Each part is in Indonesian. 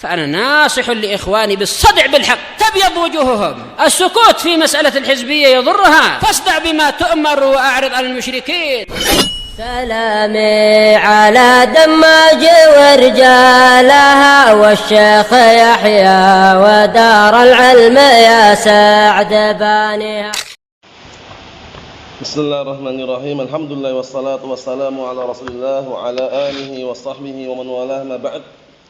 فأنا ناصح لإخواني بالصدع بالحق تبيض وجوههم. السكوت في مسألة الحزبية يضرها، فاصدع بما تؤمر وأعرض عن المشركين. سلامي على دماج ورجالها والشيخ يحيى ودار العلم يا سعد بانيها. Bismillahirrahmanirrahim. Alhamdulillah wassalatu wassalamu ala Rasulillah wa ala alihi wa sahbihi wa man walah ma ba'd.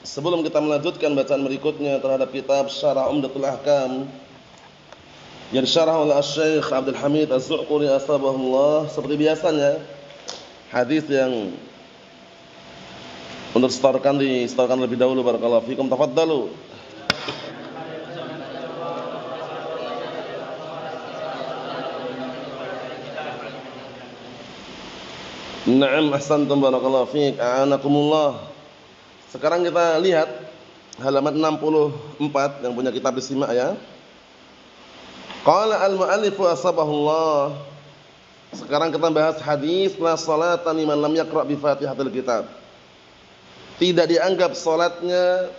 Sebelum kita melanjutkan bacaan berikutnya terhadap kitab Syarah Umdatul Ahkam yang disyarah oleh Syekh Abdul Hamid Az-Zu'quri asbahullah, seperti biasanya hadis yang untuk distorkan lebih dahulu. Barakallahu fikum, tafaddalu. Na'am, ahsantum, barakallahu fiik, a'anakumullah. Sekarang kita lihat halaman 64 yang punya kitab disimak ya. Qala al-mu'allifu asbahullah. Sekarang kita bahas hadis la salata liman lam yaqra bi Fatihatil Kitab. Tidak dianggap salatnya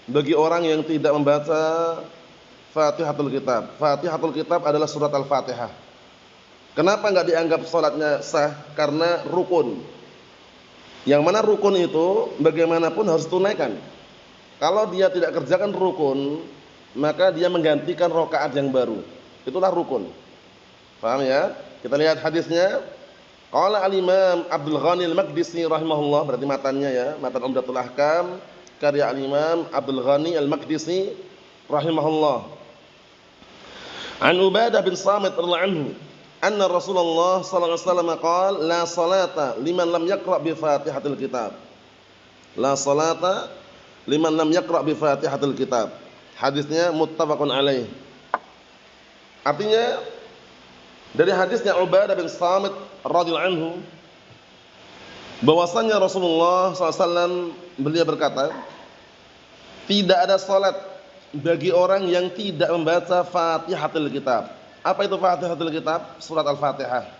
bagi orang yang tidak membaca Fatihatul Kitab. Fatihatul Kitab adalah surat Al-Fatihah. Kenapa enggak dianggap salatnya sah? Karena rukun. Yang mana rukun itu bagaimanapun harus tunaikan. Kalau dia tidak kerjakan rukun, maka dia menggantikan rakaat yang baru. Itulah rukun. Paham ya? Kita lihat hadisnya. Qala al-Imam Abdul Ghani al-Maqdisi rahimahullah, berarti matannya ya, matan Umdatul Ahkam karya al-Imam Abdul Ghani al-Maqdisi rahimahullah. An Ubadah bin Samit radhiyallahu anhu, anna Rasulullah sallallahu alaihi wasallam qala la salata liman lam yaqra bi Fatihatil Kitab. La salata liman lam yaqra bi Fatihatil Kitab. Hadisnya muttafaqun alaih. Artinya dari hadisnya Ubadah bin Samit radhiyallahu anhu bahwasanya Rasulullah SAW beliau berkata, tidak ada salat bagi orang yang tidak membaca Fatihatul Kitab. Apa itu Fatihatul Kitab? Surat Al-Fatihah.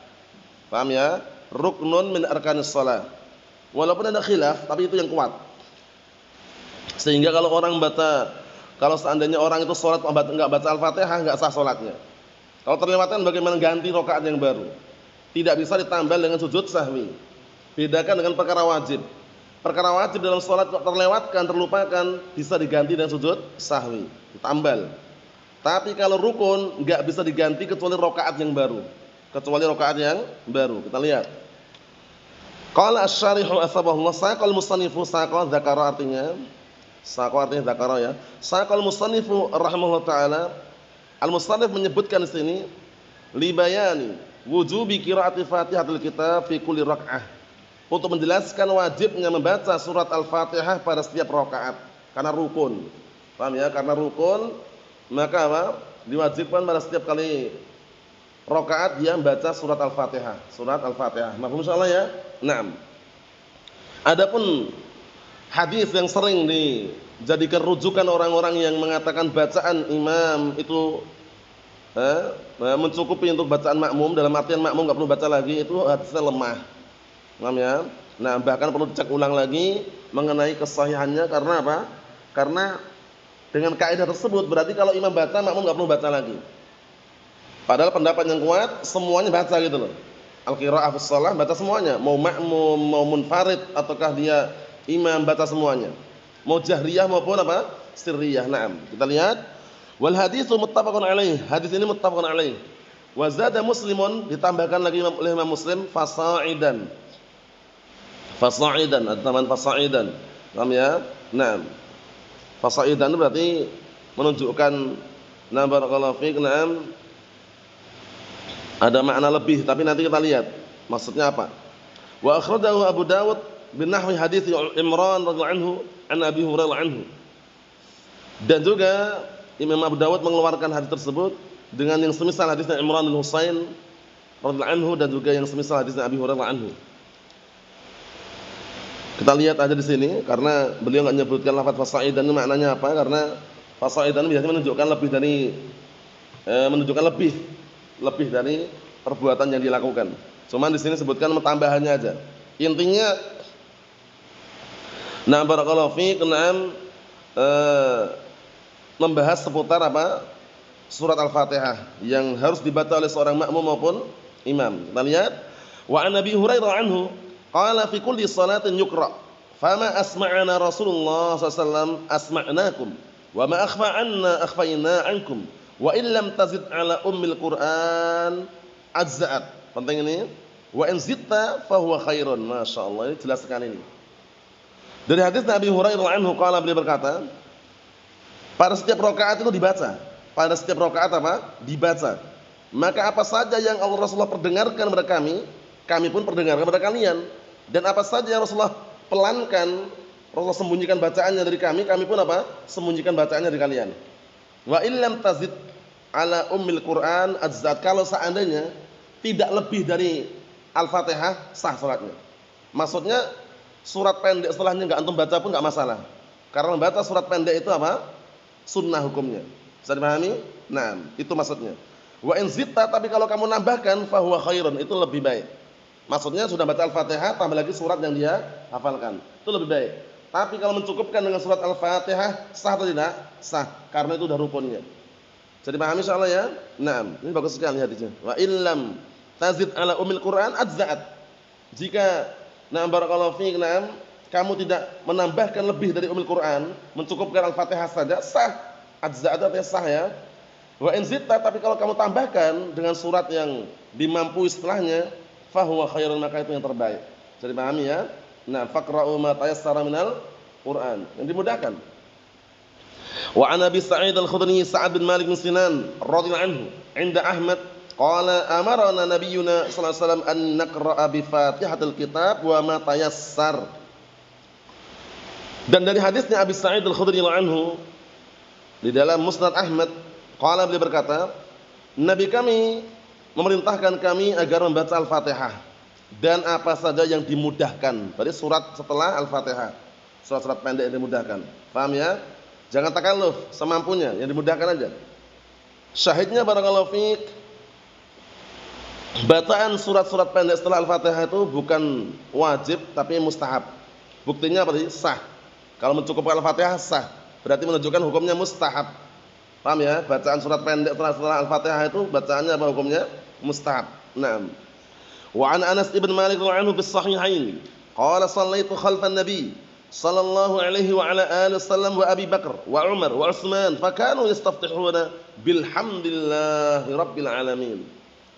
Paham ya? Ruknun min arkanis shalah. Walaupun ada khilaf, tapi itu yang kuat. Sehingga kalau seandainya orang itu salat enggak baca Al-Fatihah, enggak sah salatnya. Kalau terlewatkan bagaimana ganti rakaat yang baru? Tidak bisa ditambah dengan sujud sahwi. Bedakan dengan perkara wajib. Perkara wajib dalam salat terlewatkan, terlupakan, bisa diganti dengan sujud sahwi, ditambal. Tapi kalau rukun enggak bisa diganti kecuali rakaat yang baru. Kita lihat. Qala asy-syarihu asbahullah saqal musannifu saqa dzakara, artinya dzakara ya. Saqal musannifu rahimahullah taala. Al-Musannif menyebutkan di sini libayani wujubi qiraati Fatihatul Kitab fi kulli rak'ah, untuk menjelaskan wajibnya membaca surat Al-Fatihah pada setiap rakaat karena rukun. Paham ya? Karena rukun, maka apa? Diwajibkan pada setiap kali rakaat dia membaca surat Al-Fatihah. Mafhum insyaallah ya? Naam. Adapun hadis yang sering dijadikan rujukan orang-orang yang mengatakan bacaan imam itu mencukupi untuk bacaan makmum, dalam artian makmum enggak perlu baca lagi, itu hadisnya lemah. Paham ya? Nah, bahkan perlu dicek ulang lagi mengenai kesahihannya. Karena apa? Karena dengan kaidah tersebut berarti kalau imam baca, makmum enggak perlu baca lagi. Padahal pendapat yang kuat semuanya baca gitu loh. Al-qiraah fis shalah baca semuanya, mau makmum, mau munfarid ataukah dia imam, baca semuanya. Mau jahriyah maupun apa? Sirriyah. Naam. Kita lihat. Wal haditsu muttafaqun alaih. Hadis ini muttafaqun alaih. Wa zada Muslimun, ditambahkan lagi oleh Imam Muslim, fasa'idan. At-taman fasa'idan. Paham ya? Naam. Fasa'idan itu berarti menunjukkan, na barakallahu fiik, naam, ada makna lebih, tapi nanti kita lihat maksudnya apa. Wa akhrajahu Abu Dawud bin nahwi hadits Imran radhiyallahu anhu an Abi Hurairah anhu. Dan juga Imam Abu Dawud mengeluarkan hadis tersebut dengan yang semisal hadisnya Imran bin Husain radhiyallahu anhu, dan juga yang semisal hadisnya Abi Hurairah anhu. Kita lihat aja di sini karena beliau enggak menyebutkan lafaz fasa'idan ini maknanya apa, karena fasa'idan biasanya menunjukkan lebih dari perbuatan yang dilakukan. Cuman di sini sebutkan tambahannya aja. Intinya, nah barakallahu fiik, membahas seputar apa? Surat Al-Fatihah yang harus dibaca oleh seorang makmum maupun imam. Kita lihat, wa an Nabi Hurairah anhu qala fi kulli salatin yuqra fama asma'ana Rasulullah sallallahu alaihi wasallam asma'nakum wa ma akhfa anna akhfayna ankum wa illam tazid ala ummil Qur'an ajza'at. Penting ini. Wa in zitta fa huwa khairun. Masyaallah, ini jelas sekali ini. Dari hadis Nabi Hurairah anhu qala, beliau berkata, pada setiap rakaat itu dibaca. Pada setiap rakaat apa? Dibaca. Maka apa saja yang Allah Rasulullah perdengarkan kepada kami, kami pun perdengarkan kepada kalian. Dan apa saja yang Rasulullah pelankan, Rasulullah sembunyikan bacaannya dari kami, kami pun apa? Sembunyikan bacaannya dari kalian. Wa illam tazid ala ummil Qur'an ajzat. Kalau seandainya tidak lebih dari Al-Fatihah, sah salatnya. Maksudnya surat pendek setelahnya enggak antum baca pun enggak masalah. Karena membaca surat pendek itu apa? Sunnah hukumnya. Bisa dipahami? Nah, itu maksudnya. Wa in zitta, tapi kalau kamu nambahkan fa huwa khairun, itu lebih baik. Maksudnya sudah baca Al-Fatihah tambah lagi surat yang dia hafalkan. Itu lebih baik. Tapi kalau mencukupkan dengan surat Al-Fatihah, sah atau tidak? Sah, karena itu sudah rukunnya. Jadi pahami insyaallah ya? Nah, ini bagus sekali hadisnya. Wa illam tazid ala ummil Qur'an ajza'at. Jika barakallahu fiik, kamu tidak menambahkan lebih dari ummil Qur'an, mencukupkan Al-Fatihah saja, sah. Ajza'at artinya sah ya. Wa in zitta, tapi kalau kamu tambahkan dengan surat yang dimampui setelahnya, fa huwa khairun, maka itu yang terbaik. Jadi pahami ya? Nah, faqra'u ma tayassara minal Qur'an. Yang dimudahkan. Wa an Abi Sa'id Al-Khudri Sa'ad bin Malik bin Sinan radhiyallahu anhu, 'inda Ahmad qala amarna nabiyyuna sallallahu alaihi wasallam an naqra'a bi Fatihatil kitab wa ma tayassar. Dan dari hadisnya Abi Sa'id Al-Khudri radhiyallahu anhu di dalam Musnad Ahmad, qala, beliau berkata, Nabi kami memerintahkan kami agar membaca Al-Fatihah dan apa saja yang dimudahkan. Berarti surat setelah Al-Fatihah, surat-surat pendek yang dimudahkan. Paham ya? Jangan takalluf, semampunya, yang dimudahkan aja. Syahidnya barakallahu fiik, bacaan surat-surat pendek setelah Al-Fatihah itu bukan wajib tapi mustahab. Buktinya apa sih? Sah. Kalau mencukupkan Al-Fatihah sah. Berarti menunjukkan hukumnya mustahab. Paham ya? Bacaan surat pendek setelah Al-Fatihah itu bacaannya apa hukumnya? Mustahab. Naam. Wa an Anas ibn Malik radhiyallahu anhu bis sahihain, qala shallaitu khalfan nabi sallallahu alaihi wa ala alihi wasallam wa Abi Bakar wa Umar wa Utsman fa kanu yastaftihuna bilhamdillahi rabbil alamin.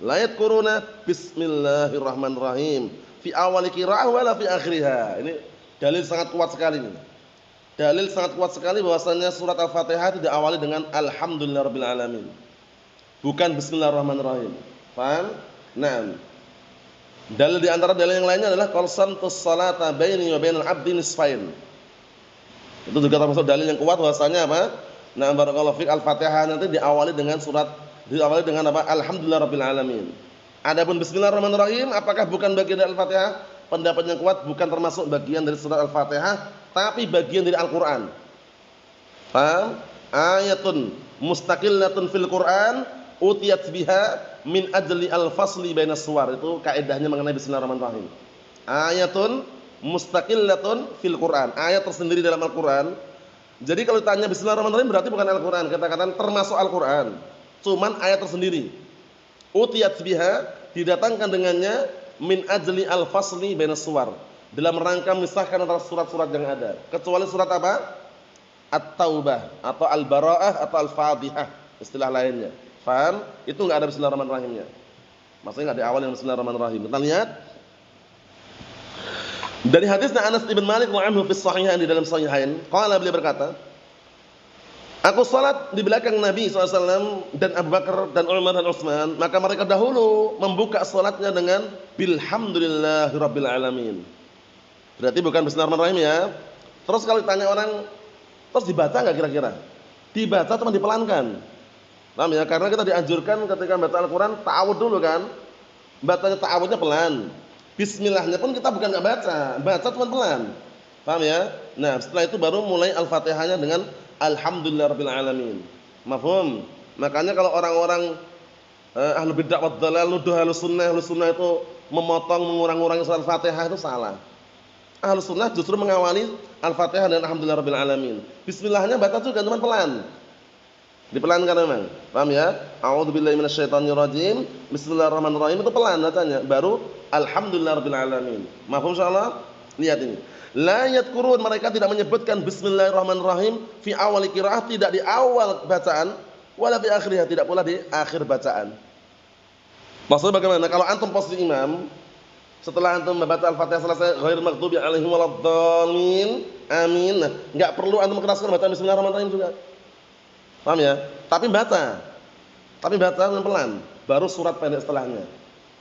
La yadhkuruna bismillahirrahmanirrahim fi awal qiraah wala fi akhiriha. Ini dalil sangat kuat sekali ini. Dalil sangat kuat sekali bahwasanya surat Al-Fatihah itu diawali dengan alhamdulillahirabbil alamin. Bukan bismillahirrahmanirrahim. Paham? Naam. Dalil di antara dalil yang lainnya adalah qalsamtus salata baini wa bainal abdi nisfain. Itu juga termasuk dalil yang kuat bahwasanya apa? Nah, barakallahu fik, Al-Fatihah nanti diawali dengan apa? Alhamdulillahirabbil alamin. Adapun bismillahirrahmanirrahim apakah bukan bagian dari Al-Fatihah? Pendapat yang kuat bukan termasuk bagian dari surat Al-Fatihah, tapi bagian dari Al-Qur'an. Paham? Ayatun mustaqillatun fil Qur'an utiyat biha min ajli al-fasli bainas suwar. Itu kaidahnya mengenai bismillahirrahmanirrahim. Ayatun mustaqillatun fil Qur'an. Ayat tersendiri dalam Al-Qur'an. Jadi kalau ditanya bismillahirrahmanirrahim berarti bukan Al-Qur'an, kita katakan termasuk Al-Qur'an. Cuman ayat tersendiri. Utiyat biha, didatangkan dengannya min ajli al-fasli bainas suwar, dalam rangka memisahkan antara surat-surat yang ada. Kecuali surat apa? At-Taubah atau Al-Bara'ah atau Al-Fatihah, istilah lainnya. Faham? Itu enggak ada bismillahirrahmanirrahimnya. Maksudnya enggak diawali dengan bismillahirrahmanirrahim. Kita lihat dari hadisnya Anas bin Malik radhiyallahu anhu fi sahihain, di dalam sahihain, qala, beliau berkata, aku salat di belakang Nabi SAW dan Abu Bakar dan Umar dan Utsman, maka mereka dahulu membuka salatnya dengan bilhamdulillahirabbil alamin. Berarti bukan bismillahirrahmanirrahim ya. Terus kalau ditanya orang, terus dibaca enggak kira-kira? Dibaca cuma dipelankan. Paham ya? Karena kita dianjurkan ketika baca Al-Qur'an ta'awud dulu kan. Bacanya ta'awudnya pelan. Bismillahnya pun kita bukan enggak baca cuma pelan. Paham ya? Nah, setelah itu baru mulai Al-Fatihahnya dengan alhamdulillahirabbil alamin. Mafhum? Makanya kalau orang-orang ahlu bid'ah wad dhalal nuduh ahlu sunnah itu memotong mengurang-urangi surat Al-Fatihah, itu salah. Ahlus sunnah justru mengawali Al-Fatihah dan alhamdulillahirabbil alamin. Bismillahnya baca juga cuman pelan. Dipelankan memang. Paham ya? A'udzubillahi minasyaitonirrajim. Bismillahirrahmanirrahim itu pelan bacanya, baru alhamdulillahirabbil alamin. Mafhum insyaallah? Lihat ini. La yadhkurun, mereka tidak menyebutkan bismillahirrahmanirrahim fi awal qiraah, tidak di awal bacaan, wala fi akhirih, tidak pula di akhir bacaan. Maksudnya bagaimana? Kalau antum posisi imam, setelah antum membaca Al-Fatihah selesai, ghairil maghdubi 'alaihim waladdallin, amin. Nah, enggak perlu antum keraskan bacaan bismillahirrahmanirrahim juga. Paham ya? Tapi baca pelan, baru surat pendek setelahnya.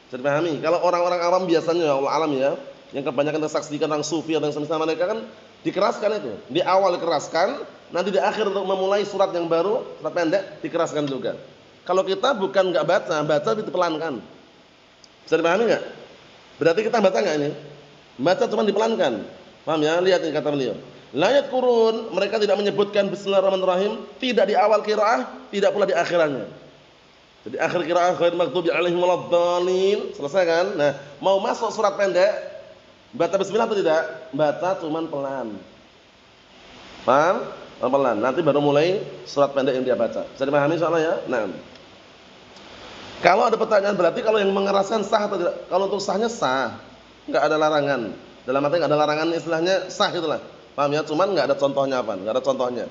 Bisa dipahami? Kalau orang-orang awam biasanya, Allah alam ya, yang kebanyakan tersaksikan orang sufi atau yang semisal mereka kan dikeraskan itu. Di awal dikeraskan, nanti di akhir untuk memulai surat yang baru, surat pendek dikeraskan juga. Kalau kita bukan enggak baca dipelankan. Bisa dipahami enggak? Berarti kita baca enggak ini? Baca cuma dipelankan. Paham ya? Lihat ini kata beliau. La yadhkurun, mereka tidak menyebutkan bismillahirrahmanirrahim, tidak di awal qiraah, tidak pula di akhirannya. Jadi akhir qiraah ghairil maghdubi 'alaihim waladdallin, selesai kan? Nah, mau masuk surat pendek, baca bismillah atau tidak? Baca cuman pelan. Paham? Pelan. Nanti baru mulai surat pendek yang dia baca. Bisa dipahami insyaallah ya? Nah. Kalau ada pertanyaan berarti kalau yang mengeraskan sah atau tidak? Kalau untuk sahnya sah, enggak ada larangan. Dalam arti enggak ada larangan, istilahnya sah itulah. Paham ya? Cuman enggak ada contohnya apa? Enggak ada contohnya.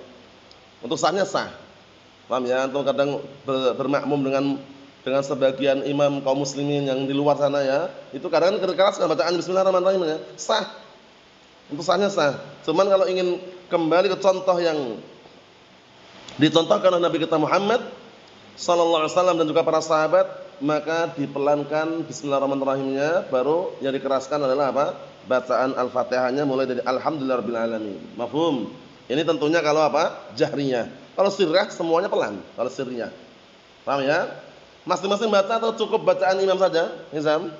Untuk sahnya sah. Paham ya? Antum kadang bermakmum dengan sebagian imam kaum muslimin yang di luar sana ya. Itu kadang keras bacaan bismillahirrahmanirrahim ya. Sah. Untuk sahnya sah. Cuman kalau ingin kembali ke contoh yang dicontohkan oleh Nabi kita Muhammad sallallahu alaihi wasallam dan juga para sahabat, maka dipelankan bismillahirrahmanirrahimnya, baru yang dikeraskan adalah apa? Bacaan Al-Fatihahnya mulai dari alhamdulillahirabbil alamin. Mafhum? Ini tentunya kalau apa? Jahriyah. Kalau sirriyah semuanya pelan, kalau sirriyah. Paham ya? Masing-masing baca atau cukup bacaan imam saja? Nizam?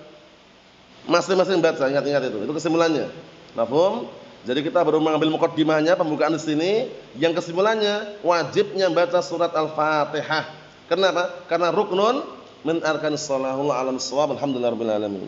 Masing-masing baca, ingat-ingat itu. Itu kesimpulannya. Mafhum? Jadi kita baru mengambil muqaddimahnya, pembukaan di sini. Yang kesimpulannya wajibnya baca surat Al-Fatihah. Kenapa? Karena ruknun min arkanis shalah. Wallahu a'lam bissawab. Alhamdulillahirabbil alamin.